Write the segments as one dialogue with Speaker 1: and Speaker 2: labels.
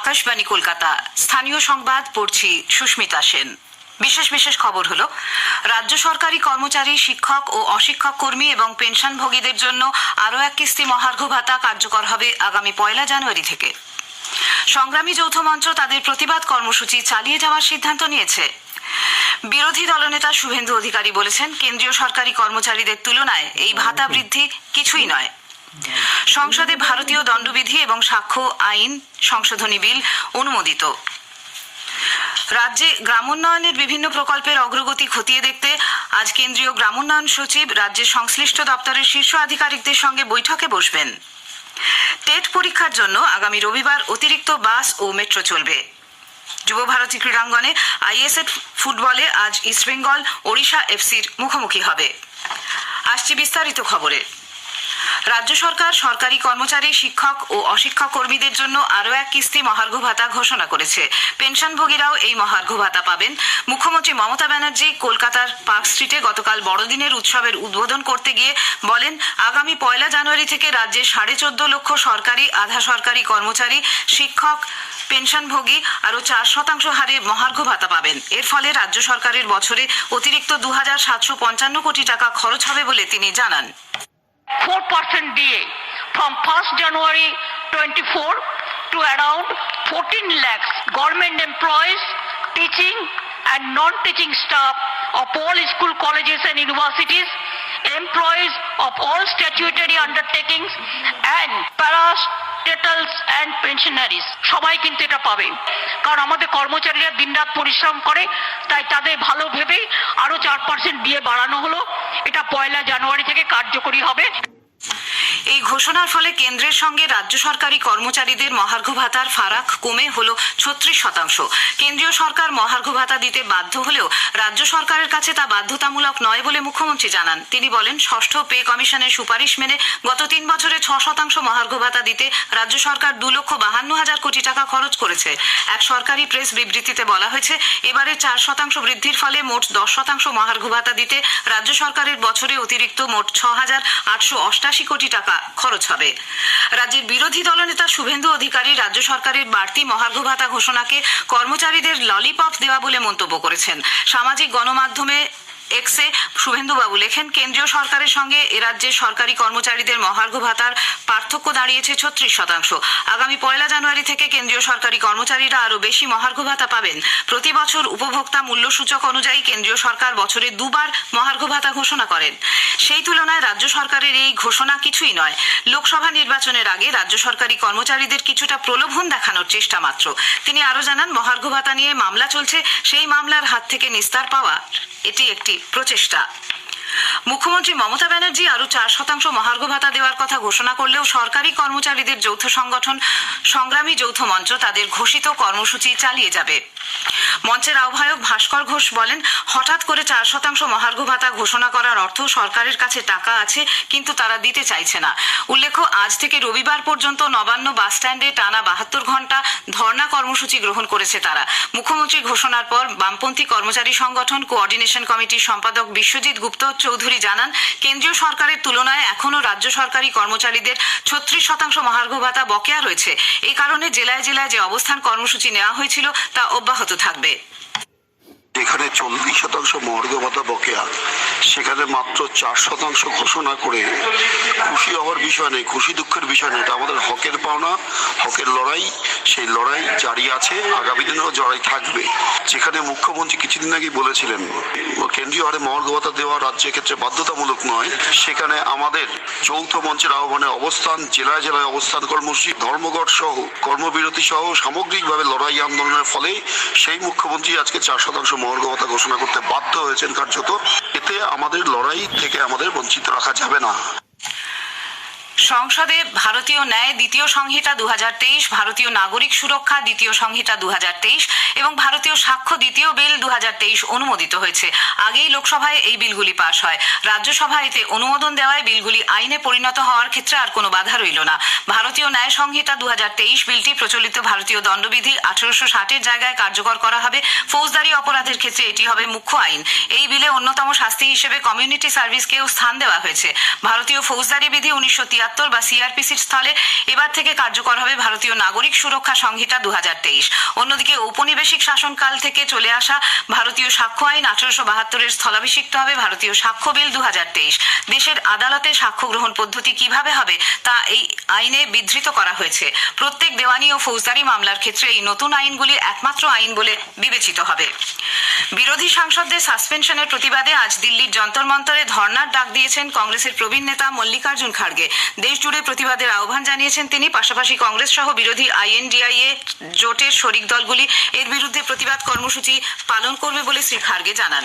Speaker 1: আকাশবাণী কলকাতা। স্থানীয় সংবাদ পড়ছি সুস্মিতা সেন। বিশেষ খবর হলো, রাজ্য সরকারি কর্মচারী, শিক্ষক ও অশিক্ষক কর্মী এবং পেনশনভোগীদের জন্য আরও এক কিস্তি মহার্ঘ ভাতা কার্যকর হবে আগামী 1 জানুয়ারি থেকে। সংগ্রামী যৌথ মঞ্চ তাদের প্রতিবাদ কর্মসূচি চালিয়ে যাওয়ার সিদ্ধান্ত নিয়েছে। বিরোধী দলনেতা শুভেন্দু অধিকারী বলেছেন, কেন্দ্রীয় সরকারি কর্মচারীদের তুলনায় এই ভাতা বৃদ্ধি কিছুই নয়। সংসদে ভারতীয় দণ্ডবিধি এবং সাক্ষ্য আইন সংশোধনী বিল অনুমোদিত। রাজ্যে গ্রামোন্নয়নের বিভিন্ন প্রকল্পের অগ্রগতি খতিয়ে দেখতে আজ কেন্দ্রীয় গ্রামোন্নয়ন সচিব রাজ্যের সংশ্লিষ্ট দপ্তরের শীর্ষ আধিকারিকদের সঙ্গে বৈঠকে বসবেন। টেট পরীক্ষার জন্য আগামী রবিবার অতিরিক্ত বাস ও মেট্রো চলবে। যুবভারতী ক্রীড়াঙ্গনে আইএসএল ফুটবলে আজ ইস্টবেঙ্গল ওড়িশা এফসির মুখোমুখি হবে। আসছি বিস্তারিত খবরে। রাজ্য সরকার সরকারি কর্মচারী, শিক্ষক ও অশিক্ষক কর্মীদের জন্য আরও এক কিস্তি মহার্ঘ ভাতা ঘোষণা করেছে। পেনশনভোগীরাও এই মহার্ঘ ভাতা পাবেন। মুখ্যমন্ত্রী মমতা ব্যানার্জি কলকাতার পার্ক স্ট্রিটে গতকাল বড়দিনের উৎসবের উদ্বোধন করতে গিয়ে বলেন, আগামী 1 জানুয়ারি থেকে রাজ্যে 14.5 লক্ষ সরকারি, আধা সরকারি কর্মচারী, শিক্ষক, পেনশনভোগী আরও 4% হারে মহার্ঘ ভাতা পাবেন। এর ফলে রাজ্য সরকারের বছরে অতিরিক্ত 2,755 কোটি টাকা খরচ হবে বলে তিনি জানান।
Speaker 2: 4% DA from 1st January 24 to around 14 lakhs government employees, teaching and non-teaching staff of all school, colleges and universities, employees of all statutory undertakings and parastatals and pensionaries সবাই কিন্তু এটা পাবে। কারণ আমাদের কর্মচারীরা দিনরাত পরিশ্রম করে, তাই তাদের ভালো ভেবেই আরো 4% দিয়ে বাড়ানো হলো। এটা 1 জানুয়ারি থেকে কার্যকরী হবে।
Speaker 1: এই ঘোষণার ফলে কেন্দ্রের সঙ্গে রাজ্য সরকারি কর্মচারীদের মহার্ঘ ভাতার ফারাক কমে হলো 36%। কেন্দ্রীয় সরকার মহার্ঘ ভাতা দিতে বাধ্য হলেও রাজ্য সরকারের কাছে তা বাধ্যতামূলক নয় বলে মুখ্যমন্ত্রী জানান। তিনি বলেন, ষষ্ঠ পে কমিশনের সুপারিশ মেনে গত 3 বছরে 6% মহার্ঘ ভাতা দিতে রাজ্য সরকার 2,52,000 কোটি টাকা খরচ করেছে। এক সরকারি প্রেস বিবৃতিতে বলা হয়েছে, এবারে 4% বৃদ্ধির ফলে মোট 10% মহার্ঘ ভাতা দিতে রাজ্য সরকারের বছরে অতিরিক্ত মোট 6,888 কোটি টাকা খরচ হবে। রাজ্যের বিরোধী দলনেতা শুভেন্দু অধিকারী রাজ্য সরকারের বাড়তি মহার্ঘ ভাতা ঘোষণাকে কর্মচারীদের ললিপপ দেওয়া বলে মন্তব্য করেছেন। সামাজিক গণমাধ্যমে এক্সে শুভেন্দুবাবু লেখেন, কেন্দ্রীয় সরকারের সঙ্গে এ রাজ্যের সরকারি কর্মচারীদের মহার্ঘ ভাতার পার্থক্য দাঁড়িয়েছে 36%। আগামী 1 জানুয়ারি থেকে কেন্দ্রীয় সরকারি কর্মচারীরা আরও বেশি মহার্ঘ ভাতা পাবেন। প্রতি বছর উপভোক্তা মূল্যসূচক অনুযায়ী কেন্দ্রীয় সরকার বছরে 2 বার মহার্ঘ ভাতা ঘোষণা করেন। সেই তুলনায় রাজ্য সরকারের এই ঘোষণা কিছুই নয়। লোকসভা নির্বাচনের আগে রাজ্য সরকারি কর্মচারীদের কিছুটা প্রলোভন দেখানোর চেষ্টা মাত্র। তিনি আরও জানান, মহার্ঘ ভাতা নিয়ে মামলা চলছে, সেই মামলার হাত থেকে নিস্তার পাওয়া এটি একটি প্রচেষ্টা। মুখ্যমন্ত্রী মমতা ব্যানার্জি আরও 4% মহার্ঘ ভাতা দেওয়ার কথা ঘোষণা করলেও সরকারি কর্মচারীদের যৌথ সংগঠন সংগ্রামী যৌথ মঞ্চ তাদের ঘোষিত কর্মসূচি চালিয়ে যাবে। মঞ্চের আহ্বায়ক ভাস্কর ঘোষ বলেন, হঠাৎ করে 4% মহার্ঘ ভাতা ঘোষণা করার অর্থ সরকারের কাছে টাকা আছে, কিন্তু তারা দিতে চাইছে না। উল্লেখ্য, আজ থেকে রবিবার পর্যন্ত নবান্ন বাস স্ট্যান্ডে টানা 72 ঘন্টা ধর্ণা কর্মসূচি গ্রহণ করেছে তারা। মুখ্যমন্ত্রীর ঘোষণার পর বামপন্থী কর্মচারী সংগঠন কোঅর্ডিনেশন কমিটির সম্পাদক বিশ্বজিৎ গুপ্ত চৌধুরী জানান, কেন্দ্রীয় সরকারের তুলনায় এখনও রাজ্য সরকারি কর্মচারীদের 36% মহার্ঘ ভাতা বকেয়া রয়েছে। এই কারণে জেলায় জেলায় যে অবস্থান কর্মসূচি নেওয়া হয়েছিল তা অব্যাহত থাকবে।
Speaker 3: যেখানে 40% মহার্ঘ ভাতা বকেয়া, সেখানে মাত্র 4% ঘোষণা করে খুশি হওয়ার বিষয় নেই, খুশি দুঃখের বিষয় নেই। এটা আমাদের হকের পাওনা, হকের লড়াই। সেই লড়াই জারি আছে, আগামী দিনেও লড়াই থাকবে। যেখানে মুখ্যমন্ত্রী কিছুদিন আগেই বলেছিলেন কেন্দ্রীয় হারে মহার্ঘ ভাতা দেওয়া রাজ্যের ক্ষেত্রে বাধ্যতামূলক নয়, সেখানে আমাদের যৌথ মঞ্চের আহ্বানে অবস্থান, জেলায় জেলায় অবস্থান কর্মসূচি, ধর্মঘট সহ, কর্মবিরতি সহ সামগ্রিকভাবে লড়াই আন্দোলনের ফলে সেই মুখ্যমন্ত্রী আজকে 4% মহার্ঘ ভাতা ঘোষণা করতে বাধ্য হয়েছেন কার্যত। এতে আমাদের লড়াই থেকে আমাদের বঞ্চিত রাখা যাবে না।
Speaker 1: সংসদে ভারতীয় ন্যায় দ্বিতীয় সংহিতা 2023, ভারতীয় নাগরিক সুরক্ষা দ্বিতীয় সংহিতা 2023 এবং ভারতীয় সাক্ষ্য দ্বিতীয় বিল 2023 অনুমোদিত হয়েছে। আগেই লোকসভায় এই বিলগুলি পাশ হয়। রাজ্যসভায় এতে অনুমোদন দেওয়ায় বিলগুলি আইনে পরিণত হওয়ার ক্ষেত্রে আর কোনো বাধা রইল না। ভারতীয় ন্যায় সংহিতা 2023 বিলটি প্রচলিত ভারতীয় দণ্ডবিধি 1860-এর জায়গায় কার্যকর করা হবে। ফৌজদারি অপরাধের ক্ষেত্রে এটি হবে মুখ্য আইন। এই বিলে অন্যতম শাস্তি হিসেবে কমিউনিটি সার্ভিসকেও স্থান দেওয়া হয়েছে। ভারতীয় ফৌজদারি বিধি 1983 273 বা সিআরপিসির স্থলে এবার থেকে কার্যকর হবে ভারতীয় নাগরিক সুরক্ষা সংহিতা 2023। অন্যদিকে ঔপনিবেশিক শাসনকাল থেকে চলে আসা ভারতীয় সাক্ষ্য আইন 1872-এর স্থলাভিষিক্ত হবে ভারতীয় সাক্ষ্য বিল 2023। দেশের আদালতে সাক্ষ্য গ্রহণ পদ্ধতি কিভাবে হবে তা এই আইনে বিধৃত করা হয়েছে। প্রত্যেক দেওয়ানি ও ফৌজদারি মামলার ক্ষেত্রে এই নতুন আইনগুলি একমাত্র আইন বলে বিবেচিত হবে। বিরোধী সাংসদদের সাসপেনশনের প্রতিবাদে আজ দিল্লির যন্তর মন্তরে ধর্নার ডাক দিয়েছেন কংগ্রেসের প্রবীণ নেতা মল্লিকার্জুন খাড়গে। দেশ জুড়ে প্রতিবাদের আহ্বান জানিয়েছেন তিনি। পাশাপাশি কংগ্রেস সহ বিরোধী INDIA জোটের শরিক দলগুলি এর বিরুদ্ধে প্রতিবাদ কর্মসূচি পালন করবে বলে শ্রী খাড়গে জানান।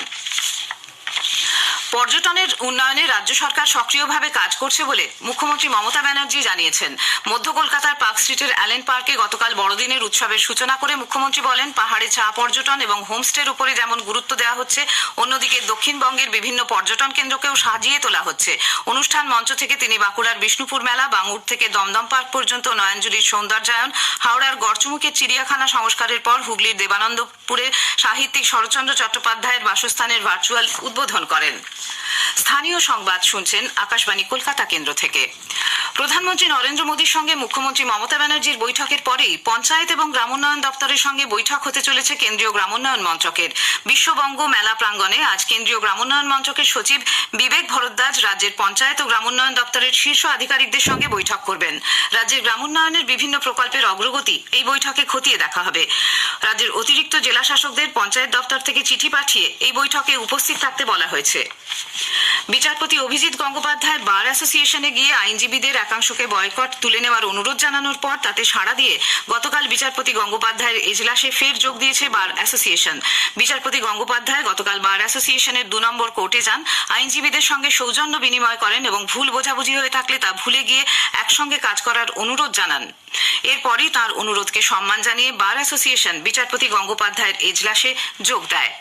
Speaker 1: পর্যটনের উন্নয়নে রাজ্য সরকার সক্রিয়ভাবে কাজ করছে বলে মুখ্যমন্ত্রী মমতা ব্যানার্জি জানিয়েছেন। মধ্য কলকাতার পার্ক স্ট্রিটের অ্যালেন পার্কে গতকাল বড়দিনের উৎসবের সূচনা করে মুখ্যমন্ত্রী বলেন, পাহাড়ে চা পর্যটন এবং হোমস্টের উপরে যেমন গুরুত্ব দেওয়া হচ্ছে, অন্যদিকে দক্ষিণবঙ্গের বিভিন্ন পর্যটন কেন্দ্রকেও সাজিয়ে তোলা হচ্ছে। অনুষ্ঠান মঞ্চ থেকে তিনি বাঁকুড়ার বিষ্ণুপুর মেলা, বাঙুর থেকে দমদম পার্ক পর্যন্ত নয়নজুলির সৌন্দর্যায়ন, হাওড়ার গড়চুমুকের চিড়িয়াখানা সংস্কারের পর হুগলির দেবানন্দপুরে সাহিত্যিক শরৎচন্দ্র চট্টোপাধ্যায়ের বাসস্থানের ভার্চুয়াল উদ্বোধন করেন। স্থানীয় সংবাদ শুনছেন আকাশবাণী কলকাতা কেন্দ্র থেকে। প্রধানমন্ত্রী নরেন্দ্র মোদীর সঙ্গে মুখ্যমন্ত্রী মমতা ব্যানার্জির বৈঠকের পরেই পঞ্চায়েত এবং গ্রামোন্নয়ন দপ্তরের সঙ্গে বৈঠক হতে চলেছে কেন্দ্রীয় গ্রামোন্নয়ন মন্ত্রকের। বিশ্ববঙ্গ মেলা প্রাঙ্গণে আজ কেন্দ্রীয় গ্রামোন্নয়ন মন্ত্রকের সচিব বিবেক ভরদ্বাজ রাজ্যের পঞ্চায়েত ও গ্রামোন্নয়ন দপ্তরের শীর্ষ আধিকারিকদের সঙ্গে বৈঠক করবেন। রাজ্যের গ্রামোন্নয়নের বিভিন্ন প্রকল্পের অগ্রগতি এই বৈঠকে খতিয়ে দেখা হবে। রাজ্যের অতিরিক্ত জেলা শাসকদের পঞ্চায়েত দপ্তর থেকে চিঠি পাঠিয়ে এই বৈঠকে উপস্থিত থাকতে বলা হয়েছে। বিচারপতি অভিজিৎ গঙ্গোপাধ্যায় বার অ্যাসোসিয়েশনে গিয়ে আইনজীবীদের একাংশকে বয়কট তুলে নেওয়ার অনুরোধ জানানোর পর তাতে সাড়া দিয়ে গতকাল বিচারপতি গঙ্গোপাধ্যায়ের এজলাসে ফের যোগ দিয়েছে বার অ্যাসোসিয়েশন। বিচারপতি গঙ্গোপাধ্যায় গতকাল বার অ্যাসোসিয়েশনের 2 নম্বর কোর্টে যান, আইনজীবীদের সঙ্গে সৌজন্য বিনিময় করেন এবং ভুল বোঝাবুঝি হয়ে থাকলে তা ভুলে গিয়ে একসঙ্গে কাজ করার অনুরোধ জানান। এরপরই তার অনুরোধকে সম্মান জানিয়ে বার অ্যাসোসিয়েশন বিচারপতি গঙ্গোপাধ্যায়ের এজলাসে যোগ দেয়।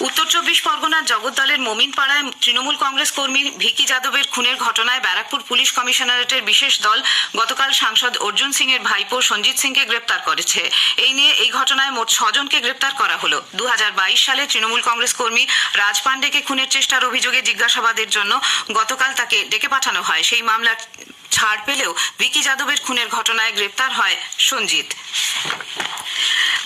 Speaker 1: উত্তর 24 পরগনার জগদ্দলের মোমিনপাড়ায় তৃণমূল কংগ্রেস কর্মী ভিকি যাদবের খুনের ঘটনায় ব্যারাকপুর পুলিশ কমিশনারেটের বিশেষ দল গতকাল সাংসদ অর্জুন সিং এর ভাইপো সঞ্জিত সিংকে গ্রেপ্তার করেছে। এই নিয়ে এই ঘটনায় মোট 6 জনকে গ্রেপ্তার করা হলো। 2022 সালে তৃণমূল কংগ্রেস কর্মী রাজ পান্ডেকে খুনের চেষ্টার অভিযোগে জিজ্ঞাসাবাদের জন্য গতকাল তাকে ডেকে পাঠানো হয়। সেই মামলার ছাড় পেলেও ভিকি যাদবের খুনের ঘটনায় গ্রেপ্তার হয় সঞ্জিত।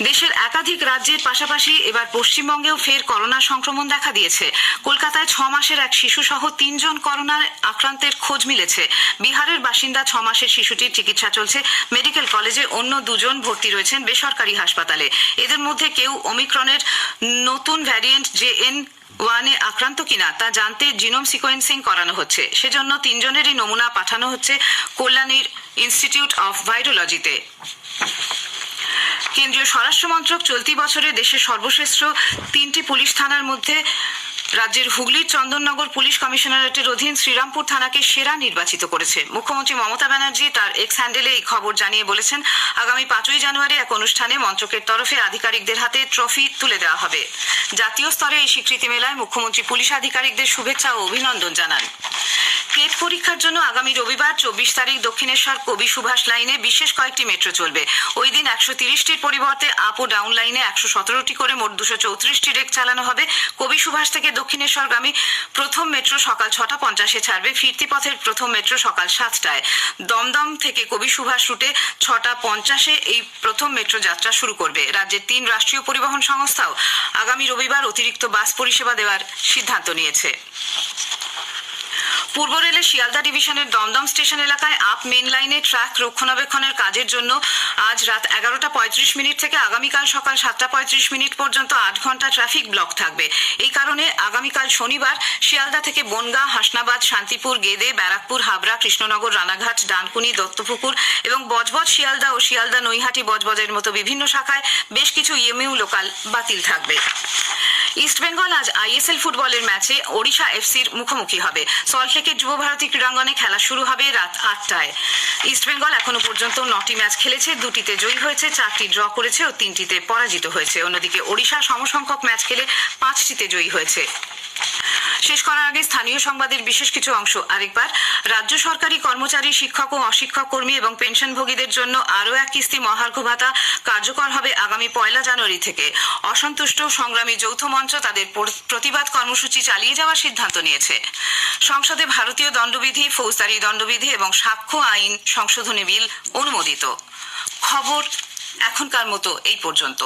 Speaker 1: দেশের একাধিক রাজ্যের পাশাপাশি এবার পশ্চিমবঙ্গেও ফের করোনা সংক্রমণ দেখা দিয়েছে। কলকাতায় 6 মাসের এক শিশু সহ 3 জন করোনার আক্রান্তের খোঁজ মিলেছে। বিহারের বাসিন্দা 6 মাসের শিশুটির চিকিৎসা চলছে মেডিকেল কলেজে, অন্য 2 জন ভর্তি রয়েছেন বেসরকারি হাসপাতালে। এদের মধ্যে কেউ ওমিক্রনের নতুন ভ্যারিয়েন্ট JN.1 আক্রান্ত কিনা তা জানতে জিনোম সিকোয়েন্সিং করানো হচ্ছে। সেজন্য 3 জনেরই নমুনা পাঠানো হচ্ছে কল্যাণীর ইনস্টিটিউট অফ ভাইরোলজিতে। কেন্দ্রীয় স্বরাষ্ট্র মন্ত্রক চলতি বছরে দেশের সর্বশ্রেষ্ঠ 3টি পুলিশ থানার মধ্যে রাজ্যের হুগলির চন্দননগর পুলিশ কমিশনারেটের অধীন শ্রীরামপুর থানাকে সেরা নির্বাচিত করেছে। মুখ্যমন্ত্রী মমতা ব্যানার্জি তার এক্স হ্যান্ডেলে এই খবর জানিয়ে বলেছেন, আগামী 5ই জানুয়ারি এক অনুষ্ঠানে মন্ত্রকের তরফে আধিকারিকদের হাতে ট্রফি তুলে দেওয়া হবে। জাতীয় স্তরে এই স্বীকৃতি মেলায় মুখ্যমন্ত্রী পুলিশ আধিকারিকদের শুভেচ্ছা ও অভিনন্দন জানান। টেট পরীক্ষার জন্য আগামী রবিবার 24 তারিখ দক্ষিণেশ্বর কবি সুভাষ লাইনে বিশেষ কয়েকটি মেট্রো চলবে। ওই দিন 130টির পরিবর্তে আপ ও ডাউন লাইনে 117টি করে মোট 234টি রেক চালানো হবে। কবি সুভাষ থেকে দক্ষিণেশ্বরগামী প্রথম মেট্রো সকাল 6:50-এ ছাড়বে। ফিরতি পথের প্রথম মেট্রো সকাল 7টায়। দমদম থেকে কবি সুভাষ রুটে 6:50-এ এই প্রথম মেট্রো যাত্রা শুরু করবে। রাজ্যের 3 রাষ্ট্রীয় পরিবহন সংস্থাও আগামী রবিবার অতিরিক্ত বাস পরিষেবা দেওয়ার সিদ্ধান্ত নিয়েছে। পূর্ব রেলের শিয়ালদা ডিভিশনের দমদম স্টেশন এলাকায় আপ মেন লাইনে ট্র্যাক রক্ষণাবেক্ষণের কাজের জন্য আজ রাত 11:35 থেকে আগামীকাল সকাল 7:35 পর্যন্ত 8 ঘন্টা ট্রাফিক ব্লক থাকবে। এই কারণে আগামীকাল শনিবার শিয়ালদা থেকে বনগাঁ, হাসনাবাদ, শান্তিপুর, গেদে, ব্যারাকপুর, হাবড়া, কৃষ্ণনগর, রানাঘাট, ডানকুনি, দত্তপুকুর এবং বজবজ শিয়ালদা ও শিয়ালদা নৈহাটি বজবজের মতো বিভিন্ন শাখায় বেশ কিছু ইএমইউ লোকাল বাতিল থাকবে। ইস্টবেঙ্গল আজ ISL ফুটবলের ম্যাচে ওড়িশা FC'র মুখোমুখি হবে। সল্টলেকের যুবভারতী ক্রীড়াঙ্গনে খেলা শুরু হবে রাত 8টায়। ইস্টবেঙ্গল এখনো পর্যন্ত 9টি ম্যাচ খেলেছে, 2টিতে জয়ী হয়েছে, 4টি ড্র করেছে ও 3টিতে পরাজিত হয়েছে। অন্যদিকে ওড়িশা সমসংখ্যক ম্যাচ খেলে 5টিতে জয়ী হয়েছে। শেষ করার আগে স্থানীয় সংবাদের বিশেষ কিছু অংশ আরেকবার। রাজ্য সরকারি কর্মচারী, শিক্ষক ও অশিক্ষক কর্মী এবং পেনশনভোগীদের জন্য আরও এক কিস্তি মহার্ঘ ভাতা কার্যকর হবে আগামী 1 জানুয়ারি থেকে। অসন্তুষ্ট সংগ্রামী যৌথ মঞ্চ তাদের প্রতিবাদ কর্মসূচি চালিয়ে যাওয়ার সিদ্ধান্ত নিয়েছে। সংসদে ভারতীয় দণ্ডবিধি, ফৌজদারি দণ্ডবিধি এবং সাক্ষ্য আইন সংশোধনী বিল অনুমোদিত। খবর এখনকার মতো এই পর্যন্ত।